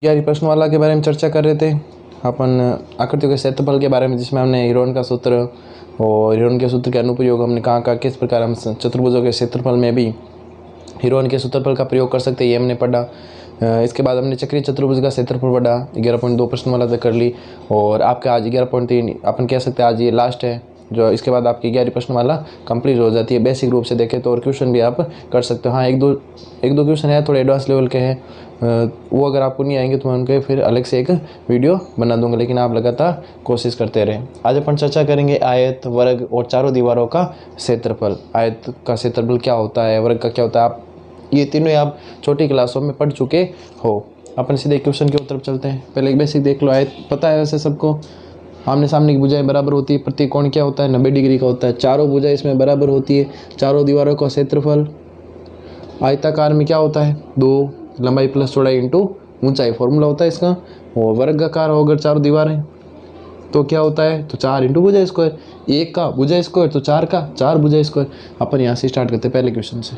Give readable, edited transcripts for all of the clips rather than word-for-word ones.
ग्यारहवीं प्रश्नमाला के बारे में चर्चा कर रहे थे अपन आकृतियों के क्षेत्रफल के बारे में, जिसमें हमने हीरोन का सूत्र और हीरोन के सूत्र के अनुप्रयोग हमने कहाँ किस प्रकार हम चतुर्भुजों के क्षेत्रफल में भी हीरोन के सूत्रफल का प्रयोग कर सकते हैं, ये हमने पढ़ा। इसके बाद हमने चक्रीय चतुर्भुज का क्षेत्रफल पढ़ा, 11.2 प्रश्नमाला तक कर ली। और आपका आज 11.3 अपन कह सकते हैं आज ये लास्ट है, जो इसके बाद आपकी 11वीं प्रश्नमाला कंप्लीट हो जाती है बेसिक रूप से देखें तो। और क्वेश्चन भी आप कर सकते हो। हाँ, एक दो क्वेश्चन है थोड़े एडवांस लेवल के हैं, वो अगर आपको नहीं आएंगे तो मैं उनके फिर अलग से एक वीडियो बना दूंगा, लेकिन आप लगातार कोशिश करते रहें। आज अपन चर्चा करेंगे आयत, वर्ग और चारों दीवारों का क्षेत्रफल। आयत का क्षेत्रफल क्या होता है, वर्ग का क्या होता है, आप ये तीनों आप छोटी क्लासों में पढ़ चुके हो। अपन सीधे क्वेश्चन की तरफ चलते हैं। पहले एक बेसिक देख लो। आयत पता है वैसे सबको, आमने सामने की भुजाएं बराबर होती है, प्रत्येक कोण क्या होता है 90 डिग्री का होता है, चारों भुजाएं इसमें बराबर होती है। चारों दीवारों का क्षेत्रफल आयताकार में क्या होता है 2 लंबाई प्लस चौड़ाई इंटू ऊंचाई, फॉर्मूला होता है इसका। और वर्गाकार हो अगर चारों दीवारें तो क्या होता है, तो 4 इंटू भुजा स्क्वायर, 1 का भुजा स्क्वायर तो 4 का 4 भुजा स्क्वायर। अपन यहाँ से स्टार्ट करते हैं पहले क्वेश्चन से।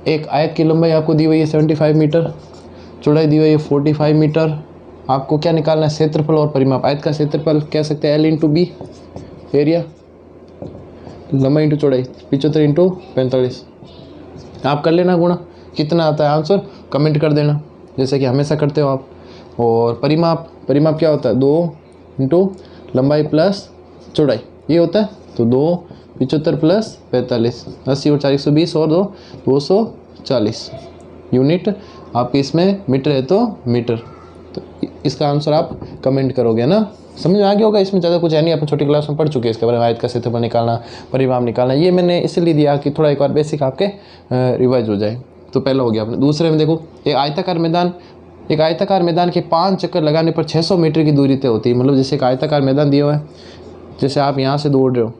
एक आयत की लंबाई आपको दी हुई है 75 मीटर, चौड़ाई दी हुई है 45 मीटर। आपको क्या निकालना है, क्षेत्रफल और परिमाप। आयत का क्षेत्रफल कह सकते हैं L इंटू बी, एरिया, लंबाई इंटू चौड़ाई 75 इंटू 45। आप कर लेना गुणा, कितना आता है आंसर कमेंट कर देना, जैसे कि हमेशा करते हो आप। और परिमाप क्या होता है 2 इंटू लंबाई प्लस चौड़ाई, ये होता है तो 2 75 प्लस 45, 80 और 4 120 और 2 240 यूनिट। आपके इसमें मीटर है तो मीटर, तो इसका आंसर आप कमेंट करोगे ना। समझ में आ गया होगा, इसमें ज़्यादा कुछ है नहीं, अपन छोटी क्लास में पढ़ चुके हैं इसके बारे में। आयत का क्षेत्रफल निकालना, परिमाप निकालना, ये मैंने इसलिए दिया कि थोड़ा एक बार बेसिक आपके रिवाइज हो जाए। तो पहला हो गया अपने। दूसरे में देखो, एक आयताकार मैदान के 5 चक्कर लगाने पर 600 मीटर की दूरी तय होती है। मतलब जैसे एक आयताकार मैदान दिया हुआ है, जैसे आप यहाँ से दौड़ रहे हो,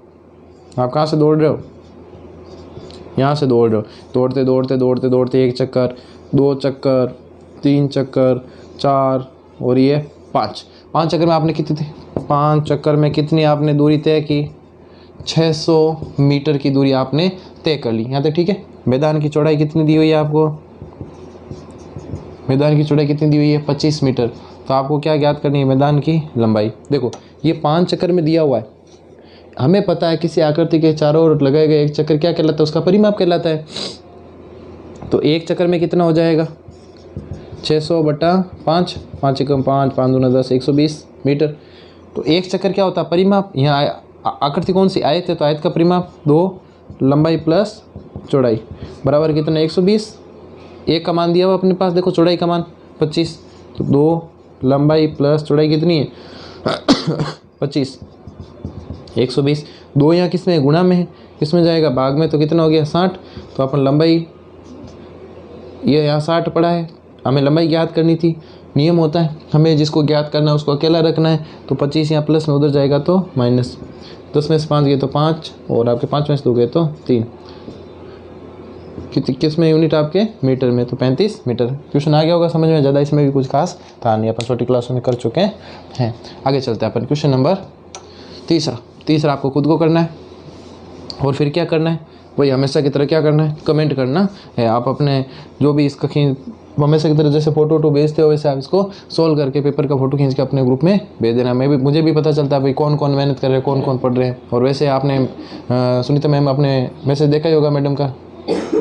आप कहाँ से दौड़ रहे हो, यहाँ से दौड़ रहे हो, दौड़ते दौड़ते दौड़ते दौड़ते 1 चक्कर, 2 चक्कर, 3 चक्कर, 4 और ये 5 चक्कर में आपने कितनी थी, 5 चक्कर में कितनी आपने दूरी तय की, 600 मीटर की दूरी आपने तय कर ली यहाँ तक। ठीक है, मैदान की चौड़ाई कितनी दी हुई है आपको, मैदान की चौड़ाई कितनी दी हुई है 25 मीटर। तो आपको क्या ज्ञात करनी है, मैदान की लंबाई। देखो ये 5 चक्कर में दिया हुआ है, हमें पता है किसी आकृति के चारों ओर लगाए गए 1 चक्कर क्या कहलाता है, उसका परिमाप कहलाता है। तो 1 चक्कर में कितना हो जाएगा 600 बटा 5, 5 एकम 5, 5 दूना 10, 120 मीटर। तो 1 चक्कर क्या होता है परिमाप। यहाँ आकृति कौन सी, आयत है, तो आयत का परिमाप 2 लंबाई प्लस चौड़ाई बराबर कितना 120। 1 का मान दिया हुआ अपने पास, देखो चौड़ाई का मान 25, तो 2 लंबाई प्लस चौड़ाई कितनी है 25, 120। 2 यहाँ किस में गुणा में है, किस में जाएगा भाग में, तो कितना हो गया 60। तो अपन लंबाई ये यहाँ 60 पड़ा है, हमें लंबाई ज्ञात करनी थी। नियम होता है हमें जिसको ज्ञात करना है उसको अकेला रखना है। तो 25 यहाँ प्लस में उधर जाएगा तो माइनस, 10 में से 5 गए तो 5 और आपके 5 में से 2 गए तो 3। किस में यूनिट आपके मीटर में, तो 35 मीटर। क्वेश्चन आ गया होगा समझ में, ज़्यादा इसमें भी कुछ खास था नहीं, अपन छोटी क्लासों में कर चुके हैं। आगे चलते हैं अपन क्वेश्चन नंबर तीसरा आपको खुद को करना है और फिर क्या करना है, वही हमेशा की तरह क्या करना है, कमेंट करना है। आप अपने जो भी इसका हमेशा की तरह जैसे फोटो भेजते हो वैसे आप इसको सोल्व करके पेपर का फोटो खींच के अपने ग्रुप में भेज देना। मुझे भी पता चलता है भाई कौन कौन मेहनत कर रहे हैं, कौन कौन पढ़ रहे हैं। और वैसे आपने सुनीता मैम अपने मैसेज देखा ही होगा मैडम का,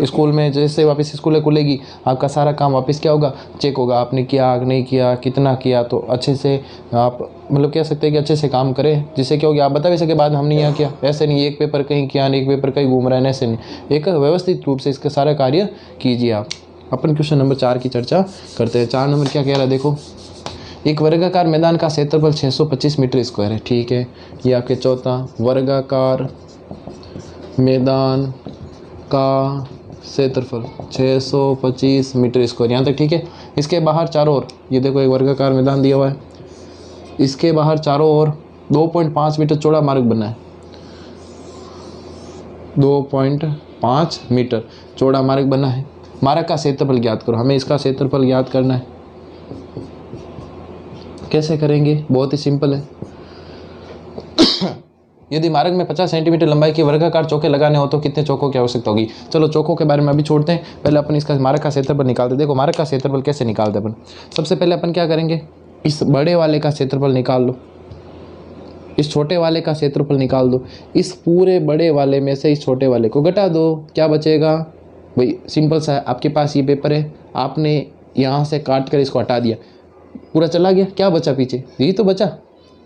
स्कूल में जैसे वापस स्कूल खुलेगी आपका सारा काम वापस क्या होगा, चेक होगा, आपने किया नहीं किया, कितना किया। तो अच्छे से आप मतलब कह सकते हैं कि अच्छे से काम करें, जिससे क्या होगा आप बता भी सके बाद हमने यहाँ किया। ऐसे नहीं एक पेपर कहीं किया नहीं, एक पेपर कहीं घूम रहा है, ऐसे नहीं, एक व्यवस्थित रूप से इसका सारा कार्य कीजिए आप। अपन क्वेश्चन नंबर 4 की चर्चा करते हैं। 4 नंबर क्या कह रहा है, देखो एक वर्गाकार मैदान का क्षेत्रफल 625 मीटर स्क्वायर है। ठीक है, ये आपके चौथा वर्गाकार मैदान का क्षेत्रफल 625 मीटर स्क्वायर, यहाँ तक ठीक है। इसके बाहर चारों ओर ये देखो एक वर्गाकार मैदान दिया हुआ है, इसके बाहर चारों ओर 2.5 मीटर चौड़ा मार्ग बना है, 2.5 मीटर चौड़ा मार्ग बना है। मार्ग का क्षेत्रफल ज्ञात करो, हमें इसका क्षेत्रफल ज्ञात करना है। कैसे करेंगे, बहुत ही सिंपल है। यदि मार्ग में 50 सेंटीमीटर लंबाई के वर्गाकार चौके लगाने हो तो कितने चौकों की आवश्यकता होगी। चलो चौकों के बारे में अभी छोड़ते हैं, पहले अपन इसका मार्ग का क्षेत्रफल निकालते हैं। देखो मार्ग का क्षेत्रफल कैसे निकालते हैं अपन। सबसे पहले अपन क्या करेंगे, इस बड़े वाले का क्षेत्रफल निकाल लो, इस छोटे वाले का क्षेत्रफल निकाल दो, इस पूरे बड़े वाले में से इस छोटे वाले को घटा दो, क्या बचेगा भाई, सिंपल सा है। आपके पास ये पेपर है, आपने यहाँ से काट कर इसको हटा दिया, पूरा चला गया, क्या बचा पीछे, यही तो बचा।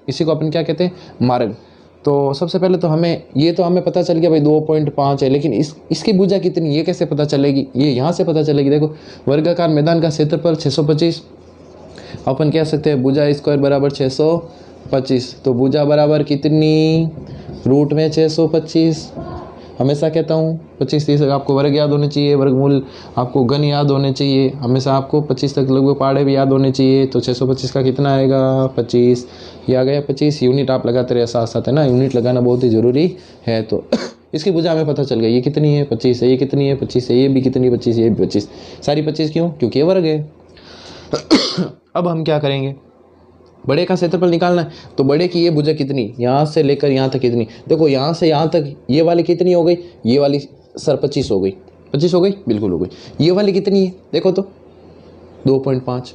इसी को अपन क्या कहते हैं, मार्ग। तो सबसे पहले तो हमें ये तो हमें पता चल गया भाई 2.5 है, लेकिन इसकी भुजा कितनी, ये कैसे पता चलेगी, ये यहाँ से पता चलेगी। देखो वर्गाकार मैदान का क्षेत्रफल 625, अपन कह सकते हैं भुजा स्क्वायर बराबर 625। तो भुजा बराबर कितनी, रूट में 625। हमेशा कहता हूँ 25-30 आपको वर्ग याद होने चाहिए, वर्गमूल आपको घन याद होने चाहिए, हमेशा आपको 25 तक लगभग पहाड़े भी याद होने चाहिए। तो 625 का कितना आएगा, 25, ये आ गया 25। यूनिट आप लगाते रहे साथ साथ, है ना, यूनिट लगाना बहुत ही ज़रूरी है। तो इसकी भुजा हमें पता चल गया, ये कितनी है 25 है, ये कितनी है 25 है, ये भी कितनी 25, ये भी 25, सारी 25 क्यों, क्योंकि ये वर्ग है। अब हम क्या करेंगे, बड़े का क्षेत्रफल निकालना है, तो बड़े की ये भुजा कितनी, यहाँ से लेकर यहाँ तक कितनी, देखो यहाँ से यहाँ तक ये वाली कितनी हो गई, ये वाली सर 25 हो गई, 25 हो गई, बिल्कुल हो गई। ये वाली कितनी है, देखो तो 2.5,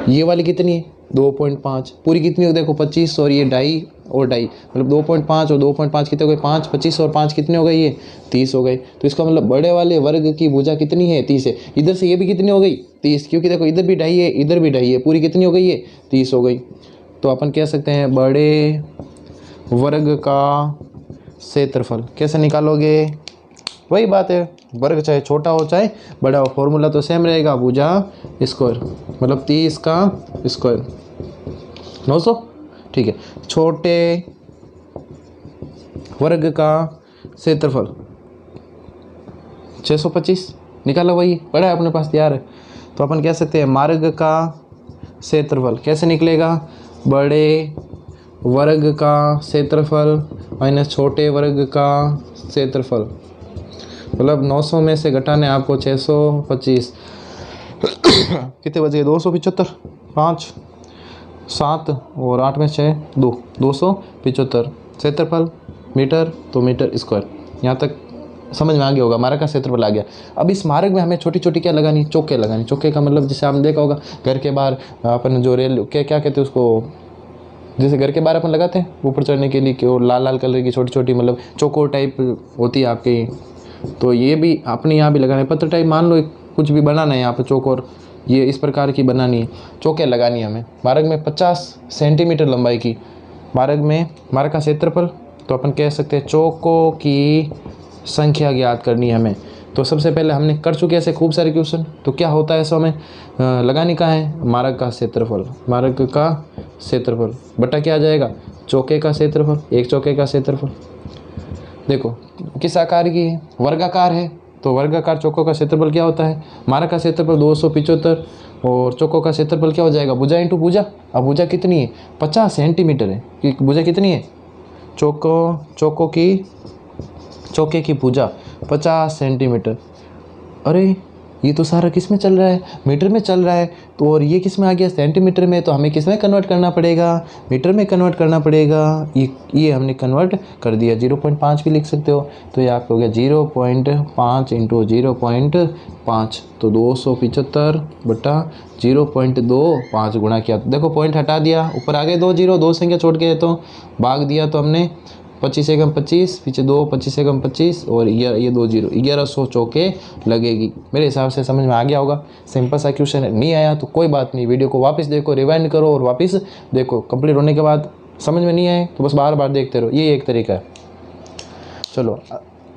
ये वाली कितनी है 2.5, पूरी कितनी हो, देखो 25 और ये 2.5 और 2.5, मतलब 2.5 और 2.5 कितने हो गए 5, 25 और 5 कितने हो गए, ये 30 हो गए। तो इसका मतलब बड़े वाले वर्ग की भुजा कितनी है, 30 है। इधर से ये भी कितनी हो गई 30, क्योंकि देखो इधर भी 2.5 है, इधर भी 2.5 है, पूरी कितनी हो गई ये 30 हो गई। तो अपन कह सकते हैं बड़े वर्ग का क्षेत्रफल कैसे निकालोगे, वही बात है, वर्ग चाहे छोटा हो चाहे बड़ा हो, फॉर्मूला तो सेम रहेगा, भुजा स्क्वायर मतलब 30 का स्क्वायर 900, ठीक है। छोटे वर्ग का क्षेत्रफल 625 निकाला, वही पड़ा है अपने पास तैयार है। तो अपन कह सकते हैं मार्ग का क्षेत्रफल कैसे निकलेगा, बड़े वर्ग का क्षेत्रफल माइनस छोटे वर्ग का क्षेत्रफल, मतलब 900 में से घटाने आपको 625 कितने बच गए, 275, 5 7 और 8 में 6 2, 275 क्षेत्रफल मीटर, तो मीटर स्क्वायर। यहाँ तक समझ में आ गया होगा, मार्ग का क्षेत्रफल आ गया। अब इस मार्ग में हमें छोटी छोटी क्या लगानी, चौके लगानी। चौके का मतलब जैसे आपने देखा होगा घर के बाहर अपन जो रेल क्या कहते हैं उसको, जैसे घर के बाहर अपन लगाते हैं ऊपर चढ़ने के लिए, कि वो लाल लाल कलर की छोटी छोटी मतलब चौकोर टाइप होती है आपके, तो ये भी अपने यहाँ भी लगाना है, पत्र टाइप मान लो कुछ भी बनाना है यहाँ पर चौकोर, ये इस प्रकार की बनानी है, चौके लगानी है हमें। मार्ग में 50 सेंटीमीटर लंबाई की मार्ग में, मार्ग का क्षेत्रफल, तो अपन कह सकते हैं चौकों की संख्या ज्ञात करनी है हमें। तो सबसे पहले हमने कर चुके ऐसे खूब सारे क्वेश्चन, तो क्या होता है ऐसा हमें लगाने का है, मार्ग का क्षेत्रफल, मार्ग का क्षेत्रफल बटा क्या आ जाएगा, चौके का क्षेत्रफल, एक चौके का क्षेत्रफल। देखो किस आकार की है, वर्गाकार है, तो वर्गाकार चौकों का क्षेत्रफल क्या होता है, मार्ग का क्षेत्रफल 275 और चौकों का क्षेत्रफल क्या हो जाएगा, भुजा इंटू भुजा। अब भुजा कितनी है 50 सेंटीमीटर है, कि भुजा कितनी है, चौके की भुजा 50 सेंटीमीटर। अरे ये तो सारा किस में चल रहा है, मीटर में चल रहा है, तो और ये किस में आ गया सेंटीमीटर में, तो हमें किस में कन्वर्ट करना पड़ेगा, मीटर में कन्वर्ट करना पड़ेगा। ये हमने कन्वर्ट कर दिया, 0.5 भी लिख सकते हो, तो ये आपको हो गया 0.5 इंटू 0.5, तो 275 बटा 0.25 गुणा किया, तो देखो पॉइंट हटा दिया, ऊपर आ गए 2 जीरो, 2 संख्या छोड़ के, तो भाग दिया, तो हमने 25 एकम 25, पीछे 2, 25 एकम 25 और ये 2 जीरो, 1100 चौके लगेगी। मेरे हिसाब से समझ में आ गया होगा, सिंपल सा क्वेश्चन है। नहीं आया तो कोई बात नहीं, वीडियो को वापस देखो, रिवाइंड करो और वापस देखो, कंप्लीट होने के बाद समझ में नहीं आए तो बस बार बार देखते रहो, ये एक तरीका है। चलो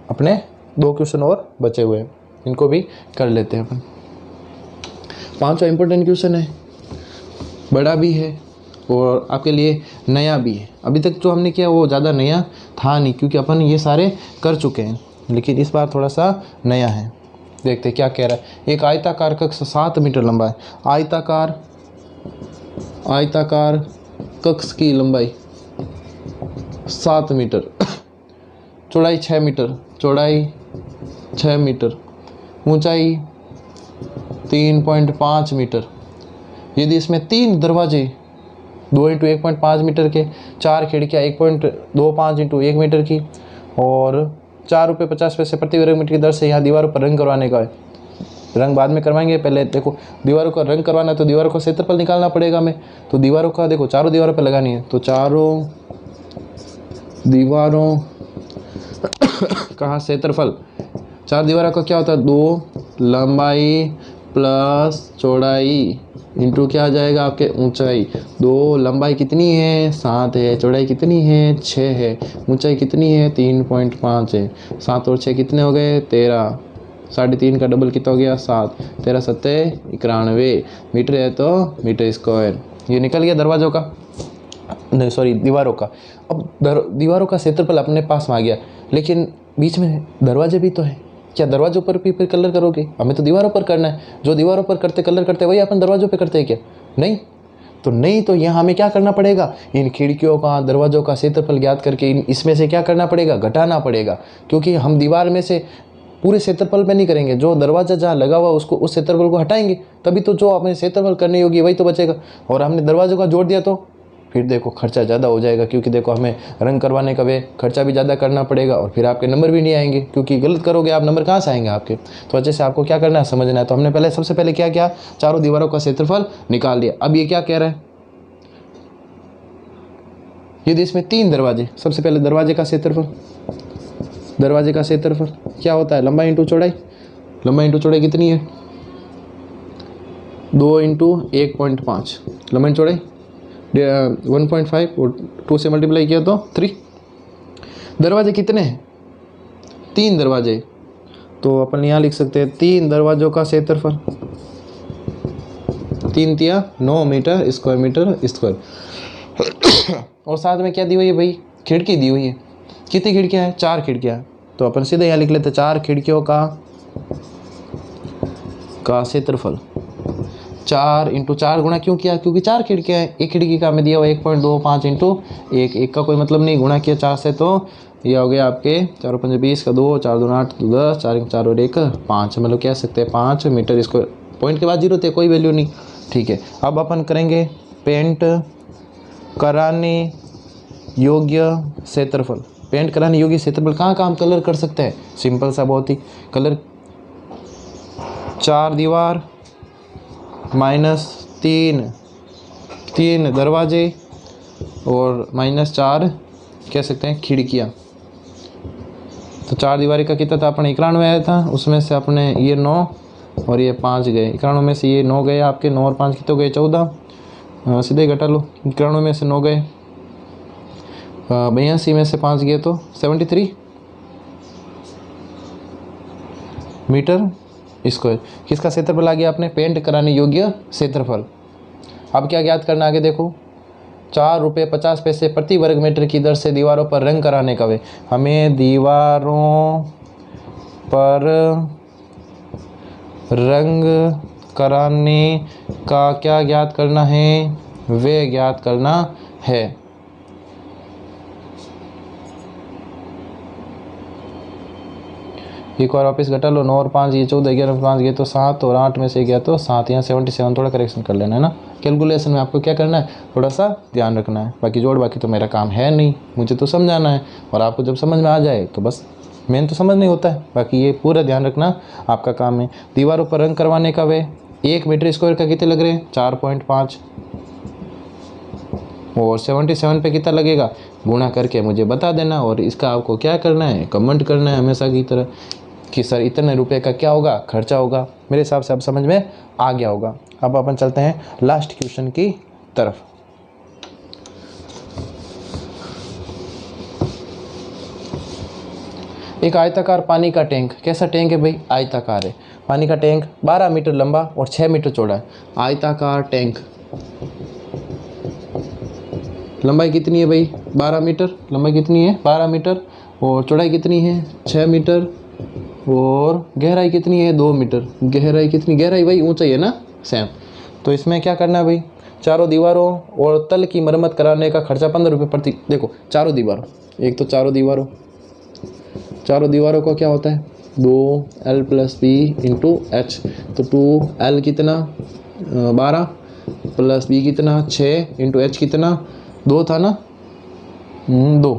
अपने 2 क्वेश्चन और बचे हुए हैं, इनको भी कर लेते हैं अपन। 5वां इंपॉर्टेंट क्वेश्चन है, बड़ा भी है और आपके लिए नया भी है। अभी तक जो हमने किया वो ज़्यादा नया था नहीं, क्योंकि अपन ये सारे कर चुके हैं, लेकिन इस बार थोड़ा सा नया है। देखते क्या कह रहा है। एक आयताकार कक्ष 7 मीटर लंबा है। आयताकार कक्ष की लंबाई 7 मीटर, चौड़ाई 6 मीटर, ऊंचाई 3.5 मीटर। यदि इसमें 3 दरवाजे 2 इंटू 1.5 मीटर के, 4 खिड़कियाँ 1.25 इंटू 1 मीटर की, और 4 रुपये 50 पैसे प्रति वर्ग मीटर की दर से यहाँ दीवारों पर रंग करवाने का है। रंग बाद में करवाएंगे, पहले देखो दीवारों का रंग करवाना है तो दीवारों का क्षेत्रफल निकालना पड़ेगा हमें। तो दीवारों का देखो चारों दीवारों पर लगानी है, तो चारों दीवारों का क्षेत्रफल, 4 दीवारों का क्या होता है, 2 लंबाई प्लस चौड़ाई इंटू क्या आ जाएगा आपके ऊंचाई। 2 लंबाई कितनी है 7 है, चौड़ाई कितनी है 6 है, ऊंचाई कितनी है 3.5 है। 7 और 6 कितने हो गए 13, 3.5 का डबल कितना हो गया 7, 13 सत्ते 91 मीटर है तो मीटर स्क्वायर। ये निकल गया दरवाज़ों का, नहीं सॉरी दीवारों का। अब दीवारों का क्षेत्रफल अपने पास में आ गया, लेकिन बीच में दरवाजे भी तो है, क्या दरवाजों पर भी फिर कलर करोगे? हमें तो दीवारों पर करना है, जो दीवारों पर करते कलर करते वही अपन दरवाजों पे करते हैं क्या? नहीं तो यहाँ हमें क्या करना पड़ेगा, इन खिड़कियों का दरवाजों का क्षेत्रफल ज्ञात करके इसमें से क्या करना पड़ेगा, घटाना पड़ेगा। क्योंकि हम दीवार में से पूरे क्षेत्रफल पे नहीं करेंगे, जो दरवाजा जहाँ लगा हुआ उसको उस क्षेत्रफल को हटाएंगे, तभी तो जो अपने क्षेत्रफल करनी होगी वही तो बचेगा। और हमने दरवाजों का जोड़ दिया तो फिर देखो खर्चा ज़्यादा हो जाएगा, क्योंकि देखो हमें रंग करवाने का वे खर्चा भी ज़्यादा करना पड़ेगा, और फिर आपके नंबर भी नहीं आएंगे, क्योंकि गलत करोगे आप नंबर कहाँ से आएंगे आपके। तो अच्छे से आपको क्या करना है समझना है। तो हमने सबसे पहले क्या किया, चारों दीवारों का क्षेत्रफल निकाल दिया। अब ये क्या कह रहा है, यदि इसमें 3 दरवाजे, सबसे पहले दरवाजे का क्षेत्रफल, दरवाजे का क्षेत्रफल क्या होता है, लंबाई इंटू चौड़ाई। लंबाई इंटू चौड़ाई कितनी है 2 इंटू 1.5, लंबाई चौड़ाई 1.5 और 2 से मल्टीप्लाई किया तो 3। दरवाजे कितने हैं 3 दरवाजे, तो अपन यहाँ लिख सकते हैं 3 दरवाजों का क्षेत्रफल, 3 तिया 9 मीटर स्क्वायर। और साथ में क्या दी हुई है भाई, खिड़की दी हुई है। कितनी खिड़कियाँ हैं 4 खिड़कियाँ हैं, तो अपन सीधे यहाँ लिख लेते हैं 4 खिड़कियों का क्षेत्रफल। 4 इंटू 4 गुणा क्यों किया, क्योंकि 4 खिड़कियाँ हैं, एक खिड़की का हमें दिया हुआ 1.25 इंटू 1 का कोई मतलब नहीं, गुणा किया 4 से, तो यह हो गया आपके 4 और 5 20 का 2, 4 2 8 10, 4 और 1 5, मतलब कह सकते हैं 5 मीटर स्क्वायर। पॉइंट के बाद 0 थे, कोई वैल्यू नहीं, ठीक है। अब अपन करेंगे पेंट कराने योग्य क्षेत्रफल। पेंट कराने योग्य क्षेत्रफल कहाँ काम कलर कर सकते हैं, सिंपल सा बहुत ही, कलर 4 दीवार -3 दरवाजे और -4 कह सकते हैं खिड़कियाँ। तो 4 दीवारी का कितना था अपने 91 आया था, उसमें से अपने ये 9 और ये 5 गए, 91 में से ये 9 गए आपके, 9 और 5 कितने गए 14, सीधे घटा लो, 91 में से 9 गए, 82 में से 5 गए तो 73 मीटर स्क्वायर। किसका क्षेत्रफल आ गया आपने, पेंट कराने योग्य क्षेत्रफल। अब क्या ज्ञात करना आगे देखो, 4 रुपये 50 पैसे प्रति वर्ग मीटर की दर से दीवारों पर रंग कराने का वे, हमें दीवारों पर रंग कराने का क्या ज्ञात करना है, वे ज्ञात करना है। एक और वापस घटा लो, 9 और 5 ये 14, 11 और 5 गए तो 7 और 8 में से गया तो 7, यहाँ 77 थोड़ा करेक्शन कर लेना है ना। कैलकुलेशन में आपको क्या करना है, थोड़ा सा ध्यान रखना है, बाकी जोड़ बाकी तो मेरा काम है नहीं, मुझे तो समझाना है, और आपको जब समझ में आ जाए तो बस, मेन तो समझ नहीं होता है, बाकी ये पूरा ध्यान रखना आपका काम है। दीवारों पर रंग करवाने का वे 1 मीटर स्क्वायर का कितने लग रहे हैं 4.5, और 77 पे कितना लगेगा गुणा करके मुझे बता देना, और इसका आपको क्या करना है, कमेंट करना है हमेशा की तरह कि सर इतने रुपए का क्या होगा खर्चा होगा। मेरे हिसाब से अब समझ में आ गया होगा। अब अपन चलते हैं लास्ट क्वेश्चन की तरफ। एक आयताकार पानी का टैंक, कैसा टैंक है भाई, आयताकार है, पानी का टैंक 12 मीटर लंबा और 6 मीटर चौड़ा है। आयताकार टैंक, लंबाई कितनी है भाई 12 मीटर, लंबाई कितनी है 12 मीटर, और चौड़ाई कितनी है 6 मीटर, और गहराई कितनी है 2 मीटर। गहराई कितनी, गहराई भाई ऊंचाई है ना सेम। तो इसमें क्या करना है भाई, चारों दीवारों और तल की मरम्मत कराने का खर्चा 15 रुपये प्रति, देखो चारों दीवारों, एक तो चारों दीवारों का क्या होता है 2L + B × H, तो 2L कितना 12 प्लस बी कितना 6 इंटू एच कितना 2 था ना 2,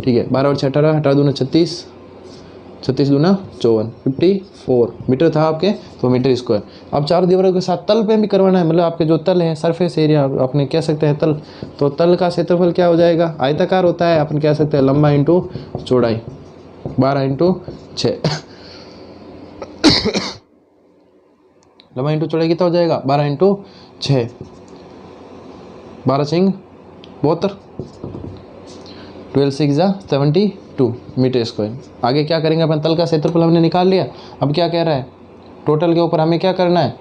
ठीक है। 12 और 6 18, 18 दूना 36, 36 दूना 54, 54 मीटर था आपके, तो मीटर स्क्वायर। अब चारों दीवारों के साथ तल पे भी करवाना है, मतलब आपके जो तल है सरफेस एरिया अपने कह सकते हैं तल, तो तल का क्षेत्रफल क्या हो जाएगा, आयताकार होता है, अपन कह सकते हैं लंबा इंटू चौड़ाई, 12 इंटू 6 लंबा इंटू चौड़ाई कितना हो जाएगा 12 इंटू 6, 12 सिंग 72, 12 6 72 मीटर स्क्वायर। आगे क्या करेंगे अपन, तल का क्षेत्रफल हमने निकाल लिया। अब क्या कह रहा है, टोटल के ऊपर हमें क्या करना है,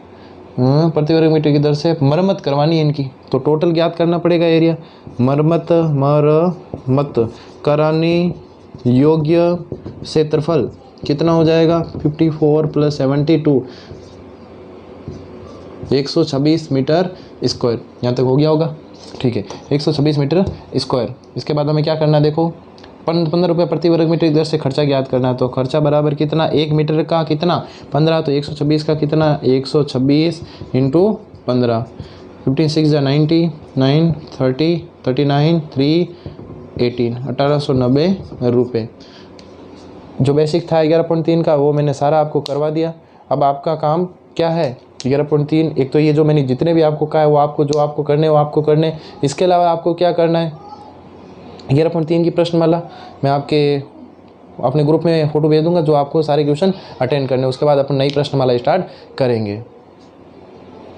प्रति वर्ग मीटर की दर से मरम्मत करवानी है इनकी, तो टोटल ज्ञात करना पड़ेगा एरिया। मरम्मत कराने योग्य क्षेत्रफल कितना हो जाएगा 54 प्लस 72 126 मीटर स्क्वायर। यहाँ तक हो गया होगा, ठीक है, 126 मीटर स्क्वायर। इसके बाद हमें क्या करना है, देखो 15 रुपये प्रति वर्ग मीटर की दर से खर्चा ज्ञात करना है, तो खर्चा बराबर कितना, 1 मीटर का कितना 15, तो 126 का कितना 126 इंटू 15, 15 6 90, 9 30 39 3 18, 1890 रुपये। जो बेसिक था 11.3 का वो मैंने सारा आपको करवा दिया। अब आपका काम क्या है, 11.3 एक तो ये जो मैंने जितने भी आपको कहा है वो आपको जो आपको करने वो आपको करने, इसके अलावा आपको क्या करना है 11.3 की प्रश्नमाला मैं आपके अपने ग्रुप में फ़ोटो भेज दूंगा, जो आपको सारे क्वेश्चन अटेंड करने, उसके बाद अपन नई प्रश्नमाला स्टार्ट करेंगे।